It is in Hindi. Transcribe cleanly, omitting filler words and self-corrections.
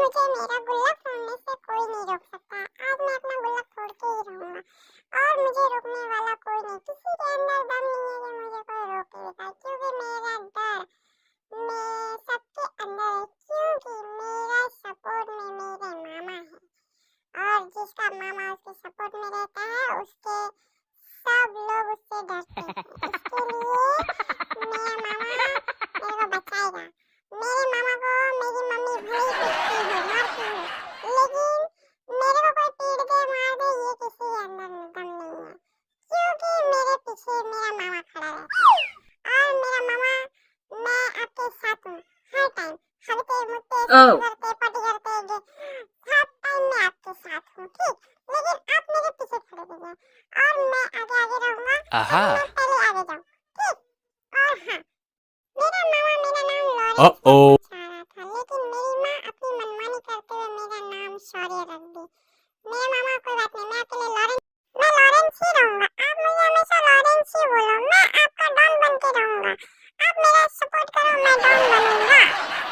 मुझे मेरा गुल्ला फोड़ने से कोई नहीं रोक सकता। आज मैं अपना गुल्ला फोड़ के ही रहूंगा और मुझे रोकने वाला कोई नहीं। किसी के अंदर दम नहीं है कि मुझे कोई रोकेगा, क्योंकि मेरा डर मैं सबके अंदर है, क्योंकि मेरा सपोर्ट में मेरे मामा है और जिसका मामा उसके सपोर्ट में रहता है उसके सब लोग उससे डरते हैं। इसके लिए मेरा मामा मेरे को बचाएगा। मेरे मामा को मेरी मम्मी भले ही पिटती हो, मारती हो, लेकिन मेरे को कोई पीट दे मार दे ये किसी के अंदर दम नहीं है, क्योंकि मेरे पीछे मेरा मामा खड़ा रहता है और मेरा मामा मैं आपके साथ हूँ हर टाइम। हलते मुझते करते पटी करते सब टाइम मैं आपके साथ हूँ, ठीक? लेकिन आप मेरे पीछे खड़े रहिए और मैं आगे आगे रहूंगा, मैं पहले आगे जाऊँ, ठीक? और हाँ, मेरा मामा मेरा नाम लॉरेंस रखना चाह रहा था, लेकिन मेरी माँ अपनी मनमानी करते हुए मेरा नाम शौर्य रख दी। मेरा मामा कोई बात नहीं, मैं आपके लिए मैं लॉरेंस ही रहूंगा। आप मुझे हमेशा लॉरेंस ही बोलो, मैं आपका डॉन बन के रहूंगा। आप मेरा सपोर्ट करो, मैं डॉन बनूंगा।